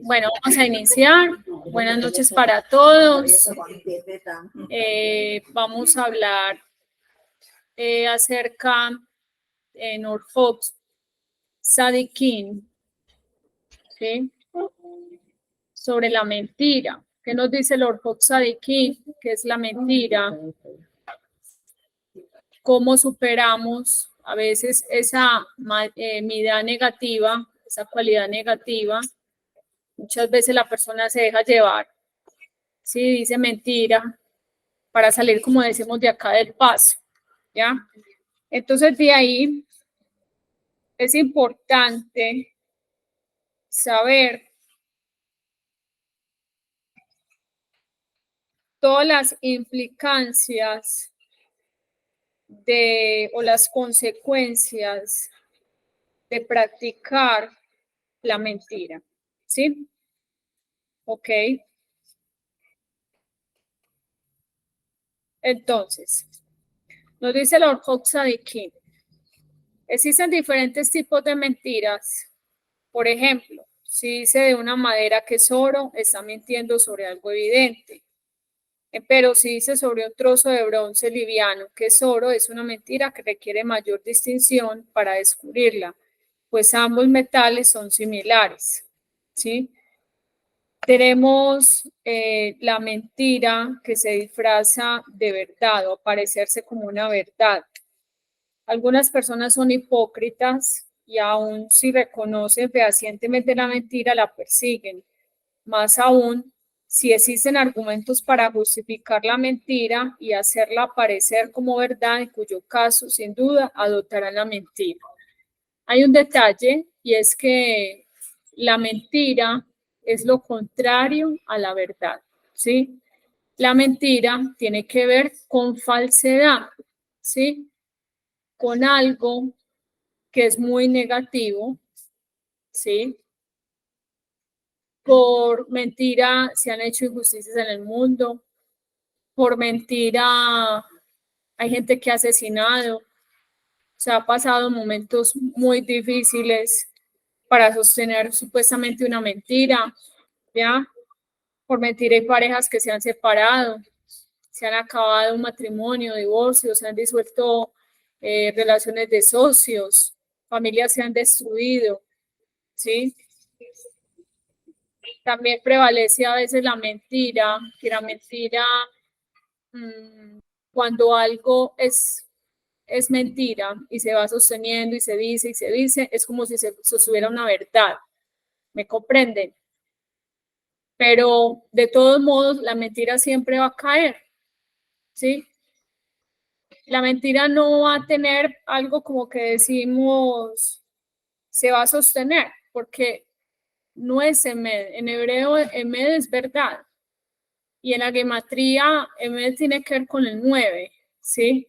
Bueno, vamos a iniciar. Buenas noches para todos. Vamos a hablar acerca de Norfolk Sadikin, ¿sí? Sobre la mentira. ¿Qué nos dice Norfolk Sadikin? ¿Qué es la mentira? ¿Cómo superamos a veces esa mirada negativa, esa cualidad negativa? Muchas veces la persona se deja llevar, ¿sí? Dice mentira para salir, como decimos, de acá del paso, ¿ya? Entonces, de ahí es importante saber todas las implicancias o las consecuencias de practicar la mentira, ¿sí? Ok. Entonces, nos dice el Norfolk Sadikin, existen diferentes tipos de mentiras. Por ejemplo, si dice de una madera que es oro, está mintiendo sobre algo evidente. Pero si dice sobre un trozo de bronce liviano que es oro, es una mentira que requiere mayor distinción para descubrirla, pues ambos metales son similares, ¿sí? Tenemos la mentira que se disfraza de verdad o parecerse como una verdad. Algunas personas son hipócritas y aún si reconocen fehacientemente la mentira, la persiguen. Más aún, si existen argumentos para justificar la mentira y hacerla parecer como verdad, en cuyo caso, sin duda, adoptarán la mentira. Hay un detalle y es que la mentira es lo contrario a la verdad, ¿sí? La mentira tiene que ver con falsedad, ¿sí? Con algo que es muy negativo, ¿sí? Por mentira se han hecho injusticias en el mundo, por mentira hay gente que ha asesinado, se ha pasado momentos muy difíciles para sostener supuestamente una mentira, ¿ya? Por mentira hay parejas que se han separado, se han acabado un matrimonio, divorcios, se han disuelto relaciones de socios, familias se han destruido, ¿sí? También prevalece a veces la mentira, que la mentira, cuando algo es mentira y se va sosteniendo y se dice, es como si se sostuviera una verdad, ¿me comprenden? Pero de todos modos, la mentira siempre va a caer, ¿sí? La mentira no va a tener algo como que decimos, se va a sostener, porque no es emed. En hebreo, emed es verdad. Y en la gematría, emed tiene que ver con el 9, ¿sí?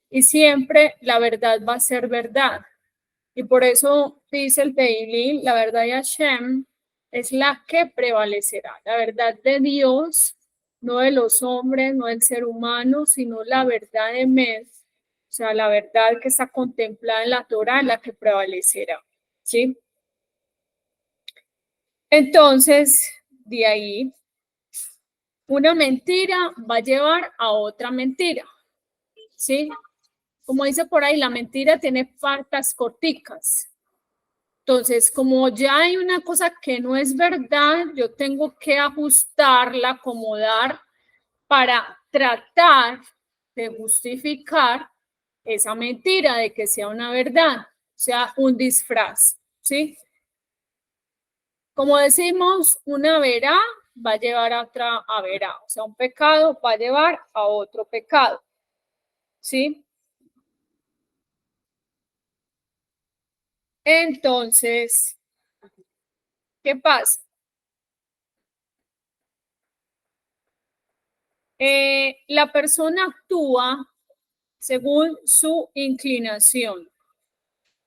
Y siempre la verdad va a ser verdad. Y por eso dice el Teilín, la verdad de Hashem es la que prevalecerá. La verdad de Dios, no de los hombres, no del ser humano, sino la verdad de Emet, o sea, la verdad que está contemplada en la Torah, es la que prevalecerá, ¿sí? Entonces, de ahí, una mentira va a llevar a otra mentira, ¿sí? Como dice por ahí, la mentira tiene patas corticas. Entonces, como ya hay una cosa que no es verdad, yo tengo que ajustarla, acomodar para tratar de justificar esa mentira de que sea una verdad, o sea, un disfraz, ¿sí? Como decimos, una verá va a llevar a otra a verá, o sea, un pecado va a llevar a otro pecado, ¿sí? Entonces, ¿qué pasa? La persona actúa según su inclinación.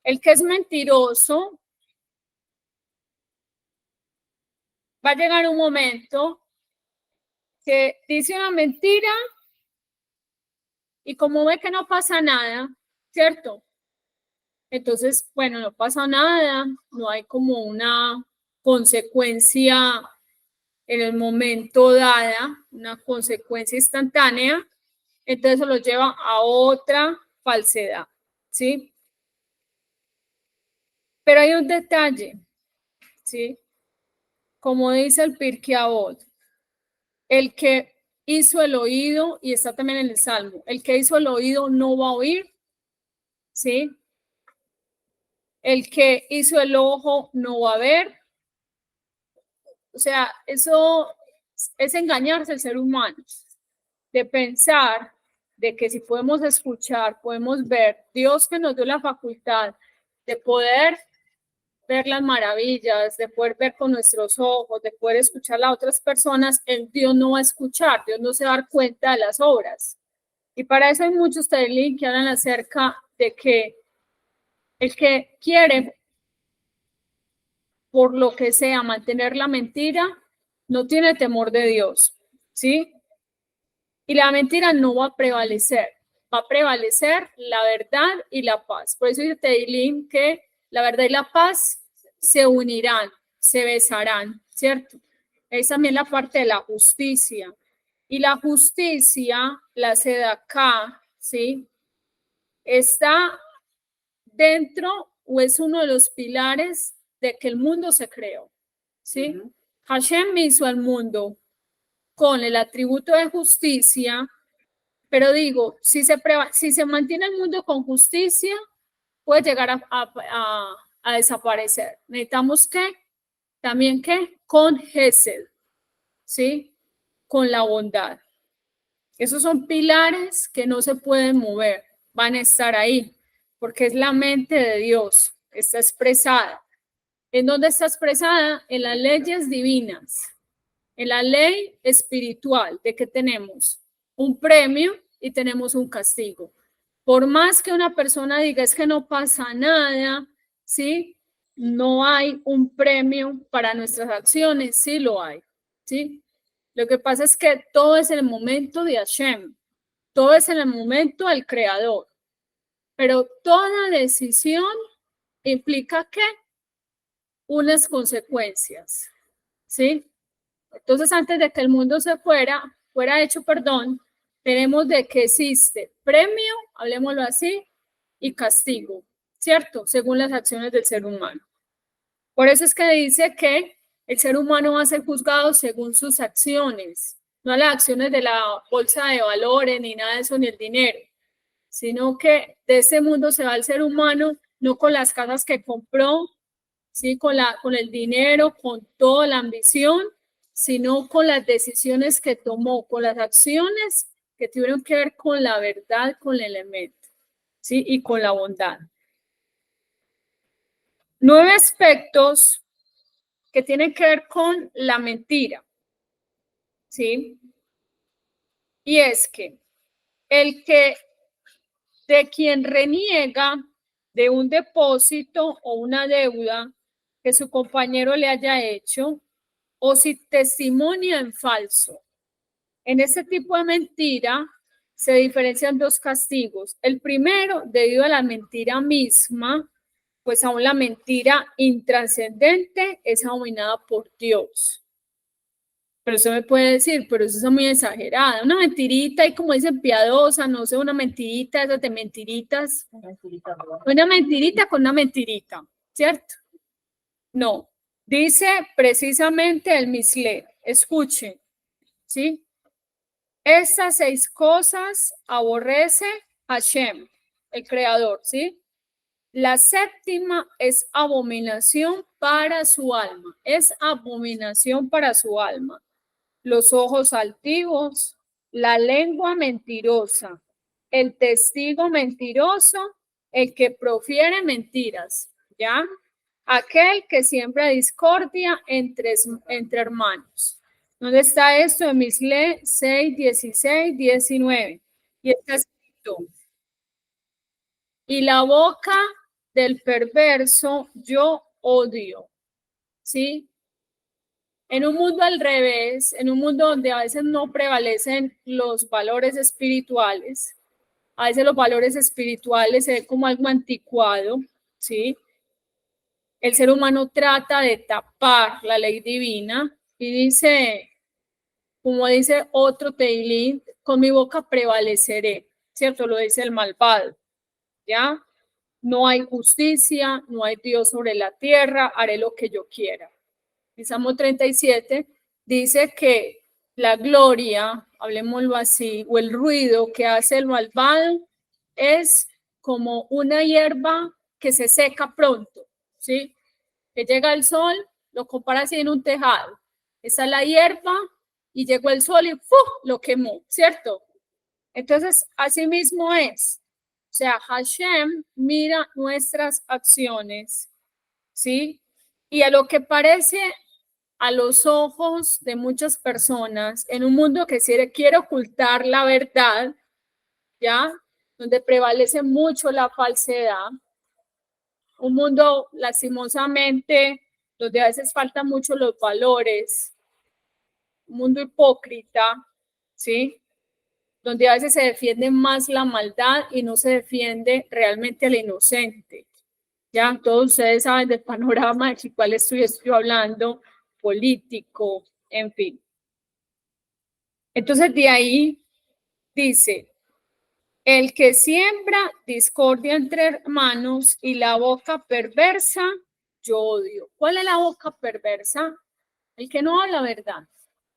El que es mentiroso va a llegar un momento que dice una mentira y como ve que no pasa nada, ¿cierto? Entonces, bueno, no pasa nada, no hay como una consecuencia en el momento dada, una consecuencia instantánea, entonces eso lo lleva a otra falsedad, ¿sí? Pero hay un detalle, ¿sí? Como dice el Pirkei Avot, el que hizo el oído, y está también en el Salmo, el que hizo el oído no va a oír, ¿sí? El que hizo el ojo no va a ver. O sea, eso es engañarse al ser humano, de pensar de que si podemos escuchar, podemos ver, Dios que nos dio la facultad de poder ver las maravillas, de poder ver con nuestros ojos, de poder escuchar a otras personas, Dios no va a escuchar, Dios no se va a dar cuenta de las obras. Y para eso hay muchos teologos que hablan acerca de que el que quiere, por lo que sea, mantener la mentira, no tiene temor de Dios, ¿sí? Y la mentira no va a prevalecer la verdad y la paz. Por eso dice Teilín que la verdad y la paz se unirán, se besarán, ¿cierto? Es también la parte de la justicia. Y la justicia, la Sedaká, ¿sí? Está dentro o es uno de los pilares de que el mundo se creó, ¿sí? Hashem hizo al mundo con el atributo de justicia, pero digo, si se mantiene el mundo con justicia, puede llegar a desaparecer. Necesitamos que, también que, con Gesed, ¿sí? Con la bondad. Esos son pilares que no se pueden mover, van a estar ahí, porque es la mente de Dios, está expresada. ¿En dónde está expresada? En las leyes divinas, en la ley espiritual, de que tenemos un premio y tenemos un castigo. Por más que una persona diga es que no pasa nada, ¿sí? No hay un premio para nuestras acciones, sí lo hay, ¿sí? Lo que pasa es que todo es en el momento de Hashem, todo es en el momento del Creador, pero toda decisión implica que unas consecuencias, ¿sí? Entonces, antes de que el mundo fuera hecho, perdón, tenemos de que existe premio, hablemoslo así, y castigo, ¿cierto? Según las acciones del ser humano. Por eso es que dice que el ser humano va a ser juzgado según sus acciones, no las acciones de la bolsa de valores, ni nada de eso, ni el dinero, sino que de ese mundo se va el ser humano, no con las casas que compró, ¿sí? Con el dinero, con toda la ambición, sino con las decisiones que tomó, con las acciones que tuvieron que ver con la verdad, con el elemento, ¿sí? Y con la bondad. 9 aspectos que tienen que ver con la mentira, ¿sí? Y es que de quien reniega de un depósito o una deuda que su compañero le haya hecho, o si testimonia en falso. En este tipo de mentira se diferencian 2 castigos. El primero, debido a la mentira misma, pues aún la mentira intrascendente es abominada por Dios. Pero eso me puede decir, pero eso es muy exagerada. Una mentirita y como dicen piadosa, no sé, una mentirita, esas de mentiritas. Una mentirita con una mentirita, ¿cierto? No. Dice precisamente el Mishle, escuchen, ¿sí? Estas 6 cosas aborrece Hashem, el creador, ¿sí? La séptima es abominación para su alma, es abominación para su alma. Los ojos altivos, la lengua mentirosa, el testigo mentiroso, el que profiere mentiras, ¿ya? Aquel que siembra discordia entre hermanos. ¿Dónde está esto? En Mishle 6, 16, 19. Y está escrito, y la boca del perverso yo odio, ¿sí? En un mundo al revés, en un mundo donde a veces no prevalecen los valores espirituales, a veces los valores espirituales se ven como algo anticuado, ¿sí? el ser humano trata de tapar la ley divina y dice, como dice otro Teilín, con mi boca prevaleceré, ¿cierto? Lo dice el malvado, ¿ya? No hay justicia, no hay Dios sobre la tierra, haré lo que yo quiera. En Salmo 37 dice que la gloria, hablemoslo así, o el ruido que hace el malvado es como una hierba que se seca pronto, ¿sí? Que llega el sol, lo compara así en un tejado. Esa es la hierba y llegó el sol y ¡puf! Lo quemó, ¿cierto? Entonces, así mismo es. O sea, Hashem mira nuestras acciones, ¿sí? Y a lo que parece a los ojos de muchas personas, en un mundo que quiere ocultar la verdad, ¿ya? Donde prevalece mucho la falsedad, un mundo lastimosamente donde a veces faltan mucho los valores, un mundo hipócrita, ¿sí? Donde a veces se defiende más la maldad y no se defiende realmente al inocente. Ya todos ustedes saben del panorama del cual estoy hablando, político, en fin. Entonces de ahí dice, el que siembra discordia entre hermanos y la boca perversa, yo odio. ¿Cuál es la boca perversa? El que no habla verdad,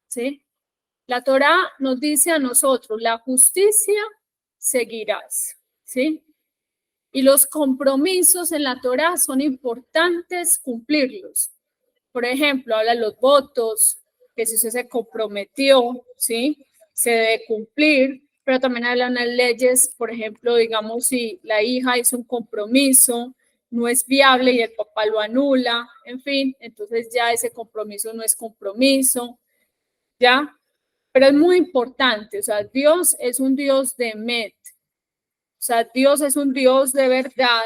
¿sí? La Torá nos dice a nosotros, la justicia seguirás, ¿sí? Y los compromisos en la Torá son importantes cumplirlos. Por ejemplo, habla de los votos, que si usted se comprometió, ¿sí? Se debe cumplir, pero también hablan las leyes, por ejemplo, digamos, si la hija hizo un compromiso, no es viable y el papá lo anula, en fin, entonces ya ese compromiso no es compromiso, ¿ya? Pero es muy importante, o sea, Dios es un Dios de Emet, o sea, Dios es un Dios de verdad.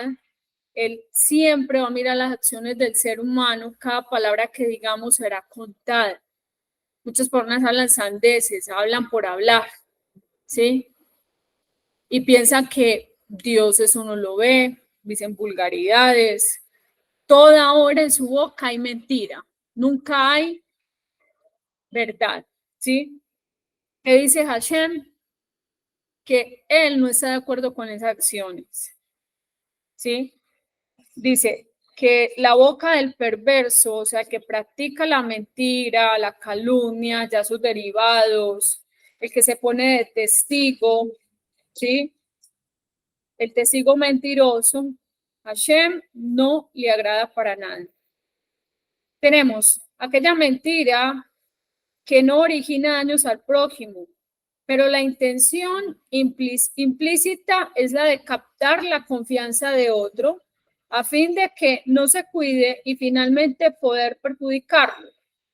Él siempre va a mirar las acciones del ser humano, cada palabra que digamos será contada. Muchas personas hablan sandeces, hablan por hablar, ¿sí? Y piensan que Dios eso no lo ve, dicen vulgaridades. Toda hora en su boca hay mentira, nunca hay verdad, ¿sí? ¿Qué dice Hashem? Que él no está de acuerdo con esas acciones, ¿sí? Dice que la boca del perverso, o sea, que practica la mentira, la calumnia, ya sus derivados, el que se pone de testigo, ¿sí? El testigo mentiroso, Hashem no le agrada para nada. Tenemos aquella mentira que no origina daños al prójimo, pero la intención implícita es la de captar la confianza de otro a fin de que no se cuide y finalmente poder perjudicarlo,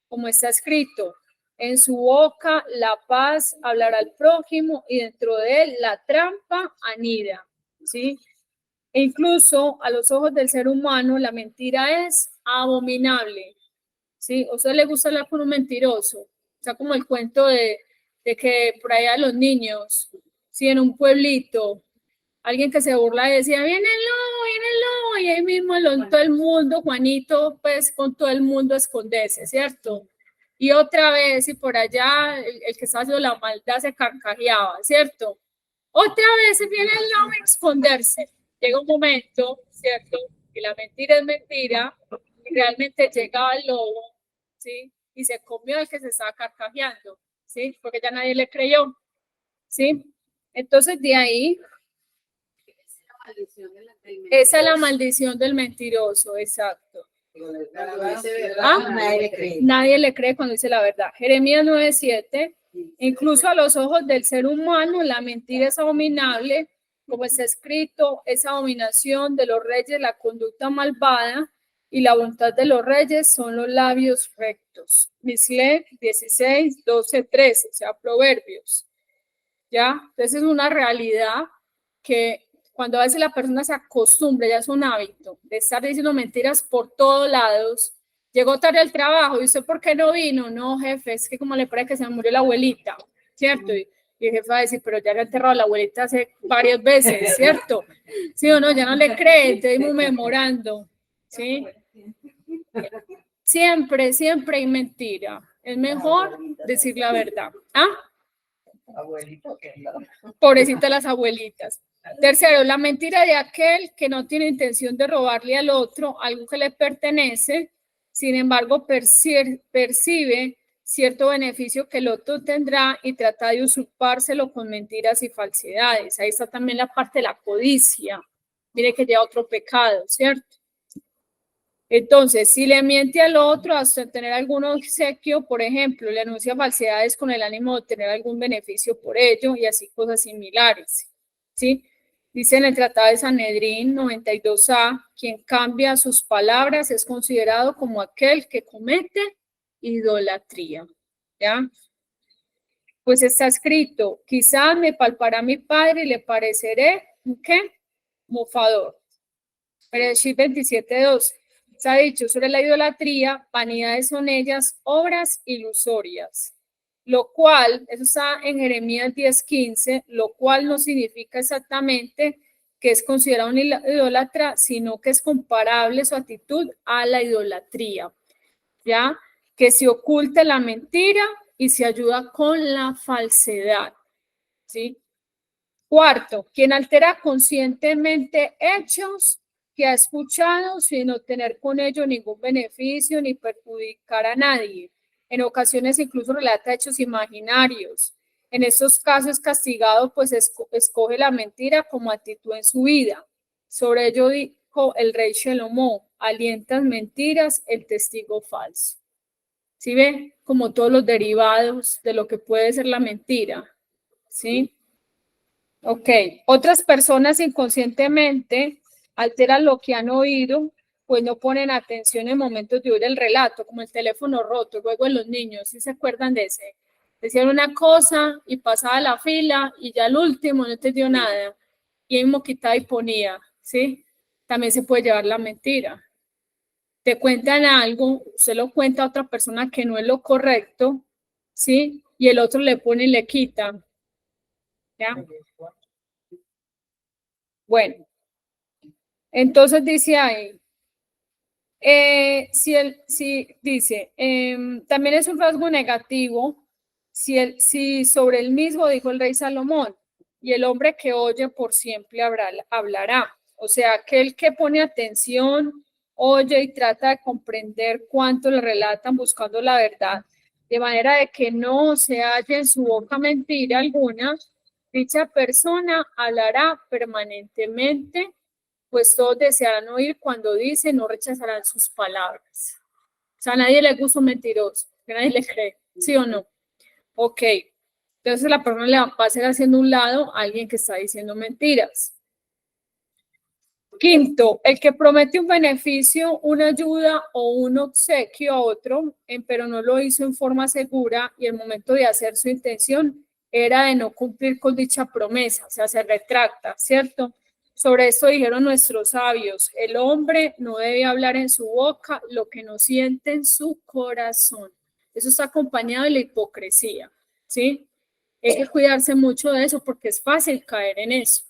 como está escrito, en su boca la paz hablará al prójimo y dentro de él la trampa anida, ¿sí? E incluso a los ojos del ser humano la mentira es abominable, ¿sí? ¿A usted le gusta hablar con un mentiroso? O sea, como el cuento de que por allá los niños, si en un pueblito, alguien que se burla y decía, viene el lobo, y ahí mismo todo el mundo, Juanito, pues con todo el mundo a esconderse, ¿cierto? Y otra vez, y por allá el que estaba haciendo la maldad se carcajeaba, ¿cierto? Otra vez viene el lobo a esconderse. Llega un momento, ¿cierto? Que la mentira es mentira, y realmente llegaba el lobo, ¿sí? Y se comió el que se estaba carcajeando, ¿sí? Porque ya nadie le creyó, ¿sí? Entonces de ahí, esa es la maldición del mentiroso, exacto. ¿Ah? Nadie le cree cuando dice la verdad. Jeremías 9:7, incluso a los ojos del ser humano la mentira es abominable, como está escrito, es abominación de los reyes la conducta malvada y la voluntad de los reyes son los labios rectos. Misle 16:12-13, o sea, Proverbios. ¿Ya? Entonces es una realidad que cuando a veces la persona se acostumbra, ya es un hábito, de estar diciendo mentiras por todos lados, llegó tarde al trabajo, ¿y usted por qué no vino? No, jefe, es que como le parece que se me murió la abuelita, ¿cierto? Y el jefe va a decir, pero ya le ha enterrado a la abuelita hace varias veces, ¿cierto? ¿Sí o no? Ya no le cree, entonces muy memorando, ¿sí? Siempre, siempre hay mentira. Es mejor decir la verdad. ¿Ah? Pobrecita las abuelitas. Tercero, la mentira de aquel que no tiene intención de robarle al otro algo que le pertenece, sin embargo percibe cierto beneficio que el otro tendrá y trata de usurpárselo con mentiras y falsedades. Ahí está también la parte de la codicia. Mire que ya otro pecado, ¿cierto? Entonces, si le miente al otro hasta tener algún obsequio, por ejemplo, le anuncia falsedades con el ánimo de obtener algún beneficio por ello y así cosas similares, ¿sí? Dice en el Tratado de Sanedrín 92a, quien cambia sus palabras es considerado como aquel que comete idolatría, ¿ya? Pues está escrito, quizás me palpará mi padre y le pareceré, ¿qué? Mofador. Bereshit 27:2. Se ha dicho sobre la idolatría, vanidades son ellas, obras ilusorias. Lo cual, eso está en Jeremías 10:15, lo cual no significa exactamente que es considerado un idólatra, sino que es comparable su actitud a la idolatría, ¿ya? Que se oculta la mentira y se ayuda con la falsedad, ¿sí? Cuarto, quien altera conscientemente hechos que ha escuchado sin obtener con ello ningún beneficio ni perjudicar a nadie. En ocasiones incluso relata hechos imaginarios. En estos casos castigado, pues escoge la mentira como actitud en su vida. Sobre ello dijo el rey Shelomó, alientas mentiras, el testigo falso. ¿Sí ve? Como todos los derivados de lo que puede ser la mentira. ¿Sí? Ok, otras personas inconscientemente alteran lo que han oído, pues no ponen atención en momentos de oír el relato, como el teléfono roto, luego en los niños, ¿sí se acuerdan de ese? Decían una cosa y pasaba la fila y ya el último no te dio nada, y mismo quitaba y ponía, ¿sí? También se puede llevar la mentira. Te cuentan algo, usted lo cuenta a otra persona que no es lo correcto, ¿sí? Y el otro le pone y le quita, ¿ya? Bueno. Entonces dice ahí, si dice, también es un rasgo negativo si sobre el mismo dijo el rey Salomón, y el hombre que oye por siempre hablará. O sea, aquel que pone atención, oye y trata de comprender cuánto le relatan buscando la verdad, de manera de que no se halle en su boca mentira alguna, dicha persona hablará permanentemente, pues todos desearán oír cuando dice, no rechazarán sus palabras. O sea, a nadie le gusta un mentiroso, que nadie le cree, ¿sí o no? Ok, entonces la persona le va a ser haciendo un lado a alguien que está diciendo mentiras. Quinto, el que promete un beneficio, una ayuda o un obsequio a otro, pero no lo hizo en forma segura y el momento de hacer su intención era de no cumplir con dicha promesa, o sea, se retracta, ¿cierto? Sobre esto dijeron nuestros sabios, el hombre no debe hablar en su boca lo que no siente en su corazón. Eso está acompañado de la hipocresía, ¿sí? Hay que cuidarse mucho de eso porque es fácil caer en eso.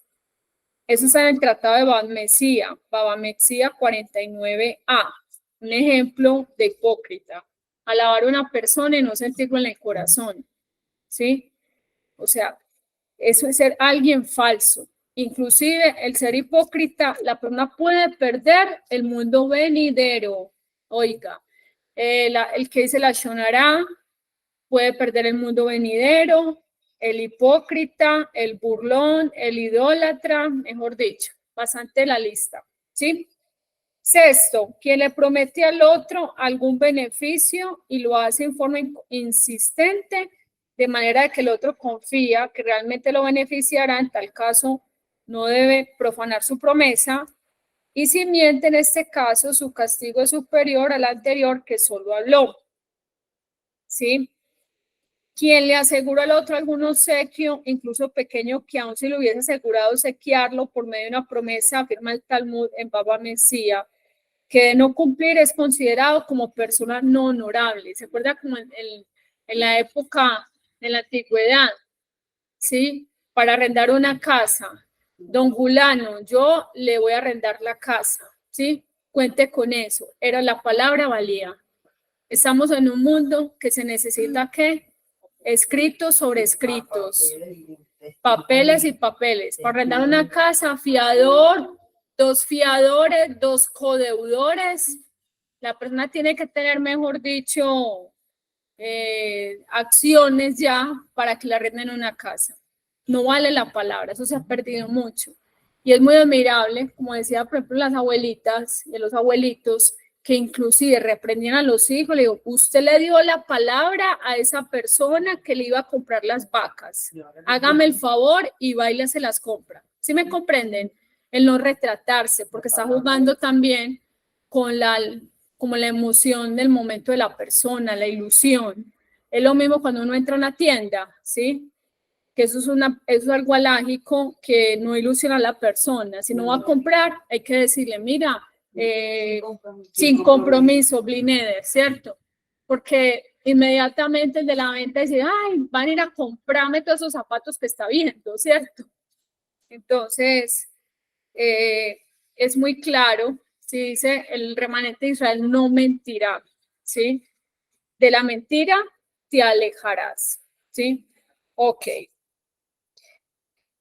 Eso está en el Tratado de Baba Metzia 49a, un ejemplo de hipócrita. Alabar a una persona y no sentirlo en el corazón, ¿sí? O sea, eso es ser alguien falso. Inclusive el ser hipócrita, la persona puede perder el mundo venidero. Oiga, el que dice la Shonará puede perder el mundo venidero, el hipócrita, el burlón, el idólatra, mejor dicho, bastante la lista, ¿sí? Sexto, quien le promete al otro algún beneficio y lo hace en forma insistente, de manera que el otro confía que realmente lo beneficiará, en tal caso no debe profanar su promesa, y si miente en este caso, su castigo es superior al anterior que solo habló, ¿sí? Quien le asegura al otro algún obsequio, incluso pequeño, que aún si le hubiese asegurado obsequiarlo por medio de una promesa, afirma el Talmud en Baba Metzia, que de no cumplir es considerado como persona no honorable. ¿Se acuerda como en la época de la antigüedad? ¿Sí? Para arrendar una casa. Don Fulano, yo le voy a arrendar la casa, ¿sí? cuente con eso, era la palabra valía. Estamos en un mundo que se necesita, ¿qué? Escritos sobre escritos, papeles y papeles. Para arrendar una casa, fiador, 2 fiadores, 2 codeudores. La persona tiene que tener, mejor dicho, acciones ya para que le arrenden una casa. No vale la palabra, eso se ha perdido mucho. Y es muy admirable, como decía, por ejemplo, las abuelitas y los abuelitos, que inclusive reprendían a los hijos, le digo, usted le dio la palabra a esa persona que le iba a comprar las vacas, hágame el favor y vaya y se las compra. ¿Sí me comprenden? El no retratarse, porque está jugando también con como la emoción del momento de la persona, la ilusión. Es lo mismo cuando uno entra a una tienda, ¿sí? Que eso es algo alágico que no ilusiona a la persona. Si no va a comprar, hay que decirle, mira, sin compromiso, Blineder, ¿cierto? Porque inmediatamente el de la venta dice, ay, van a ir a comprarme todos esos zapatos que está viendo, ¿cierto? Entonces, es muy claro, si dice el remanente de Israel no mentirá, ¿sí? De la mentira te alejarás, ¿sí? Ok.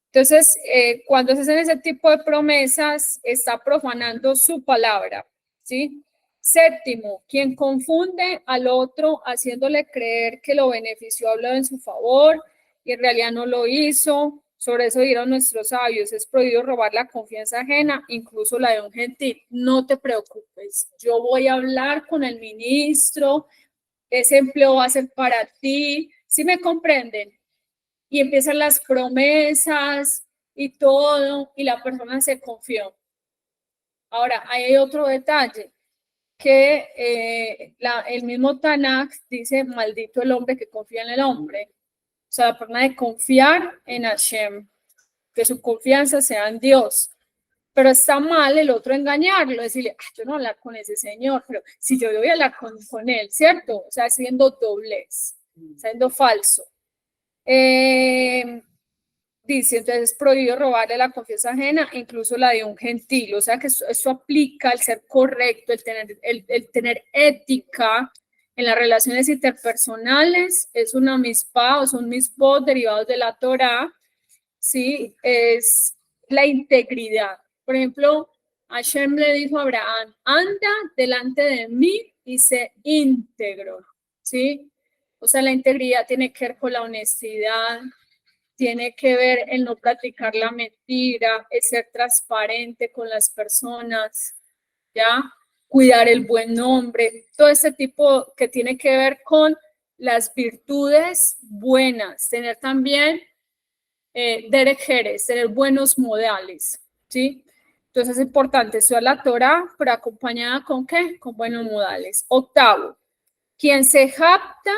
Entonces, cuando se hacen ese tipo de promesas, está profanando su palabra, ¿sí? Séptimo, quien confunde al otro haciéndole creer que lo benefició hablado en su favor y en realidad no lo hizo. Sobre eso dirán nuestros sabios, es prohibido robar la confianza ajena, incluso la de un gentil. No te preocupes, yo voy a hablar con el ministro, ese empleo va a ser para ti. ¿Sí me comprenden? Y empiezan las promesas y todo, y la persona se confió. Ahora, hay otro detalle, que el mismo Tanakh dice, maldito el hombre que confía en el hombre. O sea, la persona de confiar en Hashem, que su confianza sea en Dios. Pero está mal el otro engañarlo, decirle, yo no voy a hablar con ese señor, pero si yo voy a hablar con él, ¿cierto? O sea, siendo doblez, siendo falso. Dice, entonces es prohibido robarle la confianza ajena, incluso la de un gentil. O sea que eso aplica al ser correcto, el tener ética en las relaciones interpersonales. Es una mispá o son mispot derivados de la Torá, ¿sí? Es la integridad. Por ejemplo, Hashem le dijo a Abraham, anda delante de mí y sé íntegro, ¿sí? O sea, la integridad tiene que ver con la honestidad, tiene que ver el no practicar la mentira, el ser transparente con las personas, ¿ya? Cuidar el buen nombre, todo ese tipo que tiene que ver con las virtudes buenas, tener también derejeres, tener buenos modales, ¿sí? Entonces es importante estudiar la Torah, pero acompañada con ¿qué? Con buenos modales. Octavo, quien se jacta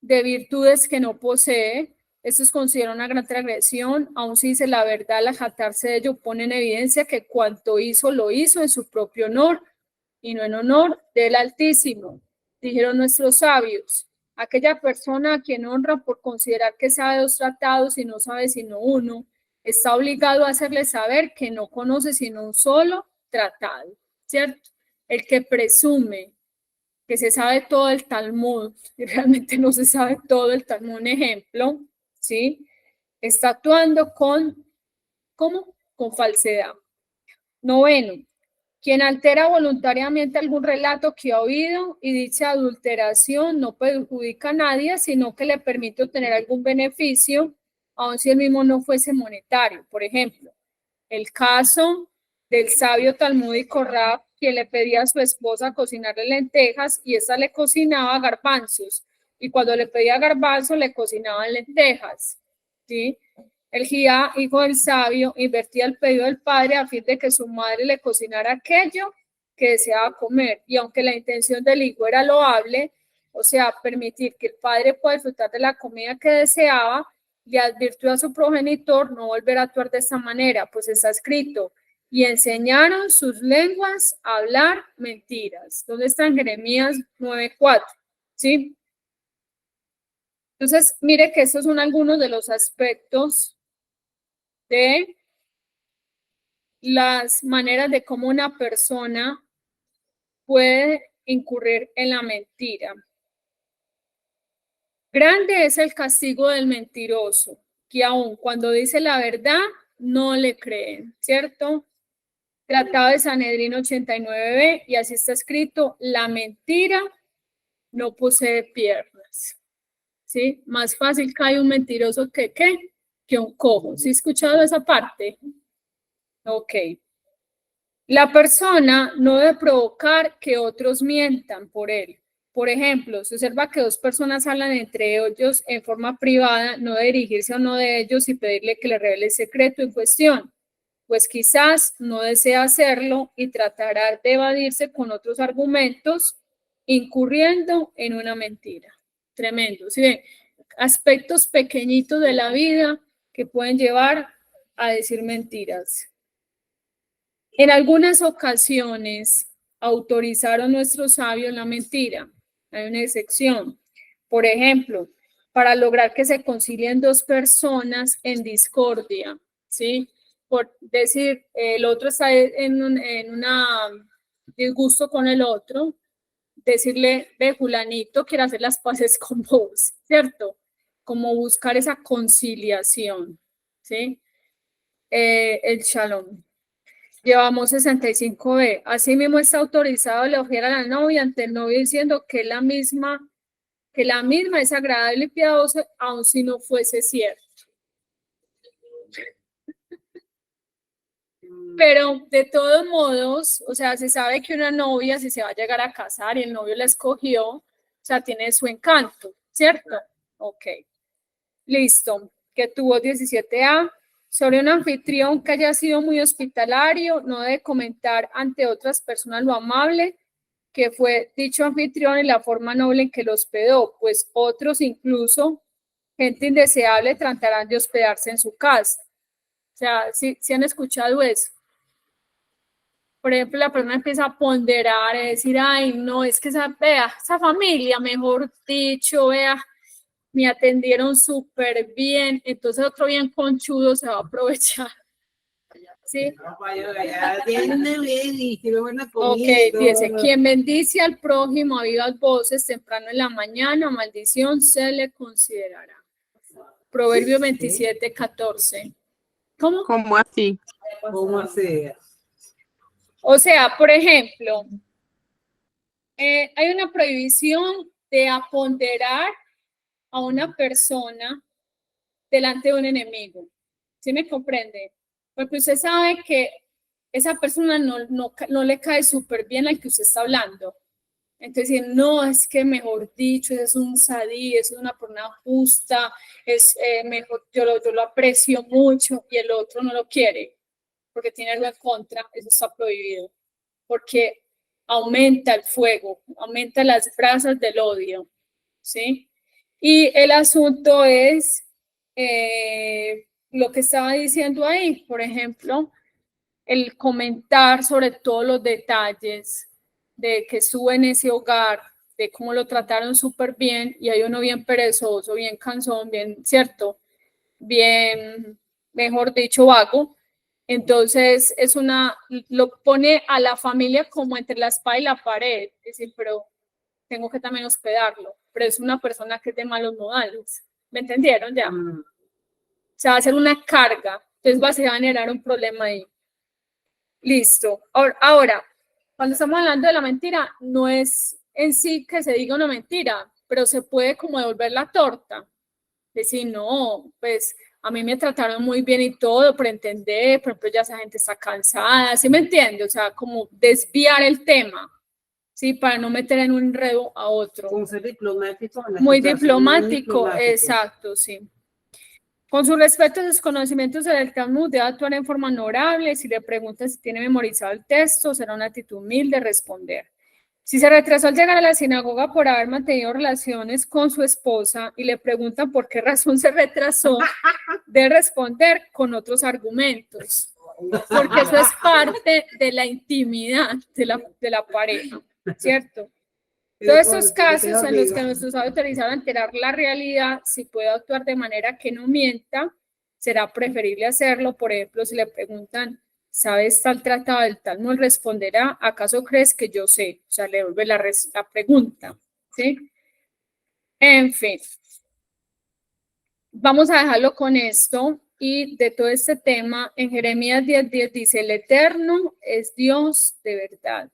de virtudes que no posee, eso es considerado una gran transgresión, aun si dice la verdad, al jactarse de ello pone en evidencia que cuanto hizo, lo hizo en su propio honor y no en honor del Altísimo. Dijeron nuestros sabios, aquella persona a quien honra por considerar que sabe 2 tratados y no sabe sino uno, está obligado a hacerle saber que no conoce sino un solo tratado, ¿cierto? El que presume que se sabe todo el Talmud y realmente no se sabe todo el Talmud, un ejemplo, ¿sí? Está actuando ¿cómo? Con falsedad. Noveno, quien altera voluntariamente algún relato que ha oído y dicha adulteración no perjudica a nadie, sino que le permite obtener algún beneficio, aun si el mismo no fuese monetario. Por ejemplo, el caso del sabio talmúdico Rab, quien le pedía a su esposa cocinarle lentejas y esta le cocinaba garbanzos. Y cuando le pedía garbanzos, le cocinaban lentejas. ¿Sí? El Gía, hijo del sabio, invertía el pedido del padre a fin de que su madre le cocinara aquello que deseaba comer. Y aunque la intención del hijo era loable, o sea, permitir que el padre pueda disfrutar de la comida que deseaba, le advirtió a su progenitor no volver a actuar de esa manera, pues está escrito, y enseñaron sus lenguas a hablar mentiras. ¿Dónde están Jeremías 9:4? ¿Sí? Entonces, mire que estos son algunos de los aspectos de las maneras de cómo una persona puede incurrir en la mentira. Grande es el castigo del mentiroso, que aun cuando dice la verdad, no le creen, ¿cierto? Tratado de Sanedrín 89b, y así está escrito: la mentira no posee piernas, ¿sí? Más fácil cae un mentiroso que un cojo. ¿Sí has escuchado esa parte? Ok. La persona no debe provocar que otros mientan por él. Por ejemplo, se observa que dos personas hablan entre ellos en forma privada, no debe dirigirse a uno de ellos y pedirle que le revele el secreto en cuestión, pues quizás no desea hacerlo y tratará de evadirse con otros argumentos, incurriendo en una mentira. Tremendo. ¿Sí ven? Aspectos pequeñitos de la vida que pueden llevar a decir mentiras. En algunas ocasiones autorizaron nuestros sabios la mentira. Hay una excepción. Por ejemplo, para lograr que se concilien dos personas en discordia, ¿sí? Por decir, el otro está en un disgusto con el otro, decirle: ve, fulanito, quiere hacer las paces con vos, ¿cierto? Como buscar esa conciliación, ¿sí? El shalom. Llevamos 65b. Asimismo está autorizado elogiar a la novia ante el novio diciendo que la misma es agradable y piadosa, aun si no fuese cierto. Pero de todos modos, o sea, se sabe que una novia, si se va a llegar a casar y el novio la escogió, o sea, tiene su encanto, ¿cierto? Ok. Listo. Que tuvo 17a. Sobre un anfitrión que haya sido muy hospitalario, no debe comentar ante otras personas lo amable que fue dicho anfitrión y la forma noble en que lo hospedó, pues otros, incluso gente indeseable, tratarán de hospedarse en su casa. O sea, si han escuchado eso. Por ejemplo, la persona empieza a ponderar, a decir: ay, no, es que esa familia, mejor dicho, vea, me atendieron súper bien, entonces otro bien conchudo se va a aprovechar. ¿Sí? Ok, dice: quien bendice al prójimo a vivas voces temprano en la mañana, maldición se le considerará. Proverbio 27, 14. ¿Cómo? ¿Cómo así? ¿Cómo así? O sea, por ejemplo, hay una prohibición de aponderar a una persona delante de un enemigo. ¿Sí me comprende? Porque usted sabe que esa persona no le cae súper bien al que usted está hablando. Entonces, no, es que mejor dicho, es un sadí, es una persona justa, es mejor, yo lo aprecio mucho, y el otro no lo quiere porque tiene algo en contra. Eso está prohibido, porque aumenta el fuego, aumenta las brasas del odio, ¿sí? Y el asunto es lo que estaba diciendo ahí, por ejemplo, el comentar sobre todos los detalles de que estuvo en ese hogar, de cómo lo trataron súper bien, y hay uno bien perezoso, bien cansón, bien, ¿cierto? Bien, mejor dicho, vago. Entonces lo pone a la familia como entre la espada y la pared, es decir, pero tengo que también hospedarlo, pero es una persona que es de malos modales. ¿Me entendieron ya? O sea, va a ser una carga, entonces va a generar un problema ahí. Listo. Ahora, cuando estamos hablando de la mentira, no es en sí que se diga una mentira, pero se puede como devolver la torta. Decir: no, pues a mí me trataron muy bien y todo, pero entender, por ejemplo, ya esa gente está cansada, ¿sí me entiende? O sea, como desviar el tema, ¿sí? Para no meter en un enredo a otro. Como ser diplomático. Muy diplomático, exacto, sí. Con su respeto a sus conocimientos del Talmud, debe actuar en forma honorable. Si le preguntan si tiene memorizado el texto, será una actitud humilde responder. Si se retrasó al llegar a la sinagoga por haber mantenido relaciones con su esposa y le preguntan por qué razón se retrasó, debe responder con otros argumentos, porque eso es parte de la intimidad de la pareja, ¿cierto? Todos estos casos en los que nuestros autorizados alterar la realidad, si puede actuar de manera que no mienta, será preferible hacerlo. Por ejemplo, si le preguntan ¿Sabes tal tratado del tal? No responderá, ¿acaso crees que yo sé? O sea, le vuelve la pregunta, ¿sí? En fin, vamos a dejarlo con esto y de todo este tema, en Jeremías 10:10 dice, el Eterno es Dios de verdad.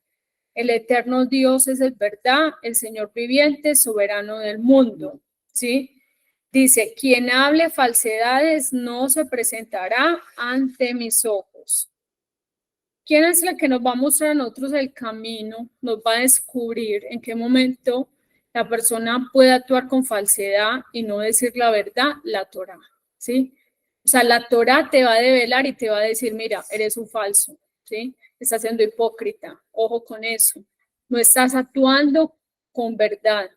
El eterno Dios es el verdad, el Señor viviente, soberano del mundo, ¿sí? Dice, quien hable falsedades no se presentará ante mis ojos. ¿Quién es el que nos va a mostrar a nosotros el camino? Nos va a descubrir en qué momento la persona puede actuar con falsedad y no decir la verdad, la Torá, ¿sí? O sea, la Torá te va a develar y te va a decir, mira, eres un falso, ¿sí? Estás siendo hipócrita, ojo con eso. No estás actuando con verdad.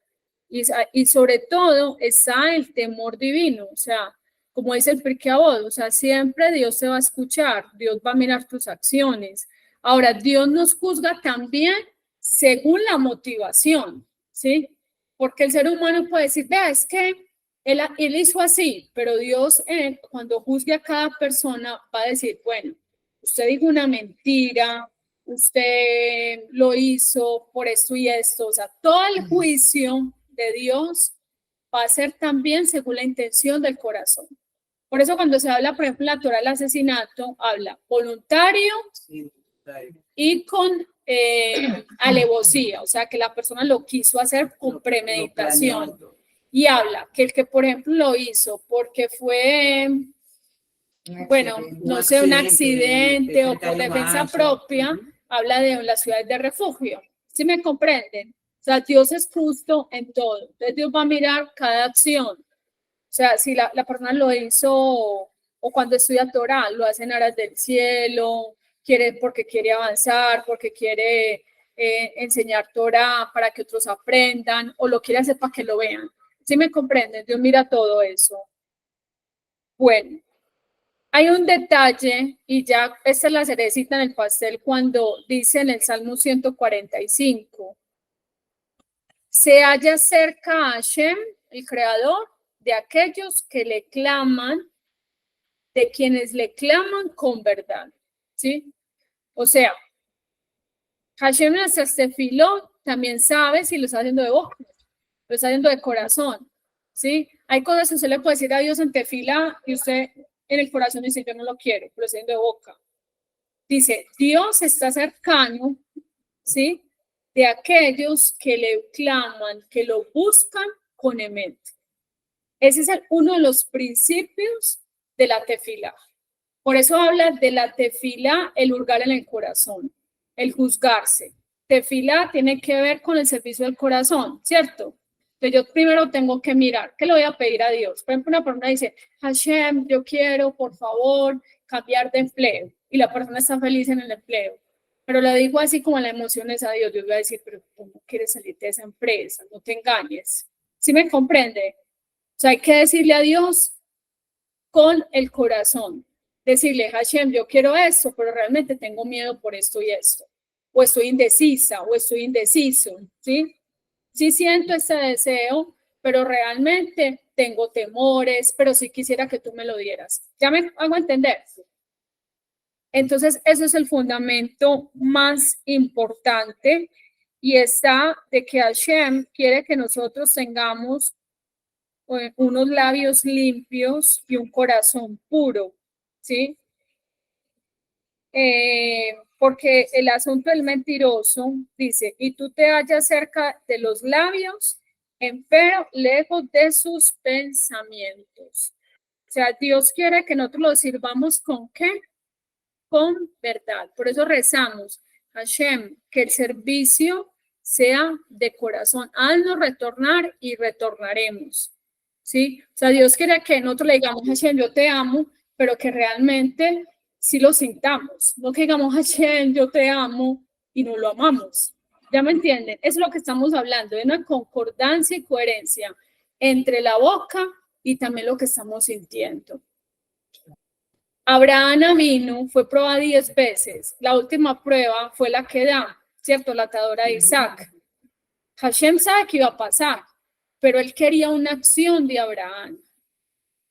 Y sobre todo está el temor divino, o sea, como dice el Pirkei Avot, o sea, siempre Dios te va a escuchar, Dios va a mirar tus acciones. Ahora, Dios nos juzga también según la motivación, ¿sí? Porque el ser humano puede decir, vea, es que él hizo así, pero Dios cuando juzgue a cada persona va a decir, bueno, usted dijo una mentira, usted lo hizo por esto y esto, o sea, todo el juicio de Dios va a ser también según la intención del corazón. Por eso cuando se habla, por ejemplo, en la Torá del asesinato, habla voluntario y con alevosía, o sea, que la persona lo quiso hacer con premeditación. Y habla que el que, por ejemplo, lo hizo porque fue, bueno, no sé, un accidente o por defensa propia, habla de las ciudades de refugio. ¿Sí me comprenden? O sea, Dios es justo en todo. Entonces Dios va a mirar cada acción. O sea, si la persona lo hizo o cuando estudia Torah, lo hace en aras del cielo, porque quiere avanzar, porque quiere enseñar Torah para que otros aprendan, o lo quiere hacer para que lo vean. ¿Sí me comprenden? Dios mira todo eso. Bueno, hay un detalle, y ya esta es la cerecita en el pastel, cuando dice en el Salmo 145, se halla cerca a Hashem, el Creador, de aquellos que le claman, de quienes le claman con verdad, ¿sí? O sea, Hashem Tefilot también sabe si lo está haciendo de boca, lo está haciendo de corazón, ¿sí? Hay cosas que usted le puede decir a Dios en tefila y usted en el corazón dice, yo no lo quiero, pero lo está haciendo de boca. Dice, Dios está cercano, ¿sí? De aquellos que le claman, que lo buscan con emet. Ese es uno de los principios de la tefila. Por eso habla de la tefila, el hurgar en el corazón, el juzgarse. Tefila tiene que ver con el servicio del corazón, ¿cierto? Entonces yo primero tengo que mirar, ¿qué le voy a pedir a Dios? Por ejemplo, una persona dice, Hashem, yo quiero, por favor, cambiar de empleo. Y la persona está feliz en el empleo. Pero le digo así como la emoción es a Dios. Dios va a decir, pero tú no quieres salir de esa empresa, no te engañes. ¿Sí me comprende? O sea, hay que decirle a Dios con el corazón. Decirle, Hashem, yo quiero esto, pero realmente tengo miedo por esto y esto. O estoy indecisa, o estoy indeciso, ¿sí? Sí siento ese deseo, pero realmente tengo temores, pero sí quisiera que tú me lo dieras. ¿Ya me hago entender? Entonces, ese es el fundamento más importante y está de que Hashem quiere que nosotros tengamos unos labios limpios y un corazón puro, ¿sí? Porque el asunto del mentiroso dice, y tú te hallas cerca de los labios, empero lejos de sus pensamientos. O sea, Dios quiere que nosotros lo sirvamos con ¿qué? Con verdad. Por eso rezamos, Hashem, que el servicio sea de corazón. Haznos retornar y retornaremos. ¿Sí? O sea, Dios quiere que nosotros le digamos, Hashem, yo te amo, pero que realmente sí lo sintamos. No que digamos, Hashem, yo te amo y no lo amamos. ¿Ya me entienden? Es lo que estamos hablando, de una concordancia y coherencia entre la boca y también lo que estamos sintiendo. Abraham vino, fue probada 10 veces. La última prueba fue la que da, ¿cierto? La atadora de Isaac. Hashem sabe que iba a pasar, pero él quería una acción de Abraham.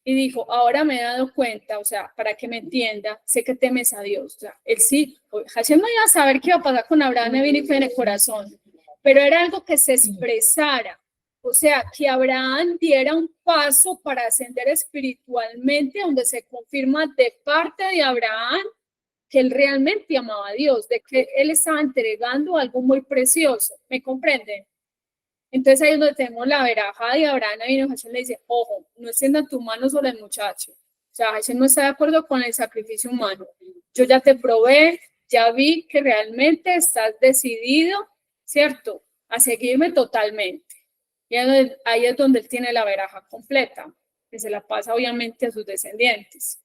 y dijo, ahora me he dado cuenta, o sea, para que me entienda, sé que temes a Dios. O sea, él sí, Hashem no iba a saber qué iba a pasar con Abraham, me vino y fue en el corazón, pero era algo que se expresara, o sea, que Abraham diera un paso para ascender espiritualmente, donde se confirma de parte de Abraham que él realmente amaba a Dios, de que él estaba entregando algo muy precioso, ¿me comprenden? Entonces ahí es donde tenemos la veraja de Abraham, y Hashem le dice, ojo, no extienda tu mano sobre el muchacho. O sea, Hashem no está de acuerdo con el sacrificio humano. Yo ya te probé, ya vi que realmente estás decidido, ¿cierto?, a seguirme totalmente. Y ahí es donde él tiene la veraja completa, que se la pasa obviamente a sus descendientes.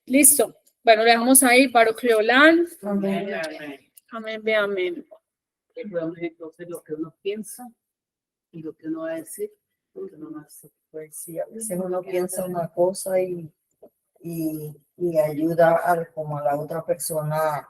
Listo. Bueno, le dejamos ahí, Baruch Leolán. Amén. Amén, ve amén. Entonces, lo que uno piensa y lo que uno va a decir, lo que uno va a hacer. Pues sí, a veces uno piensa una cosa y ayuda como a la otra persona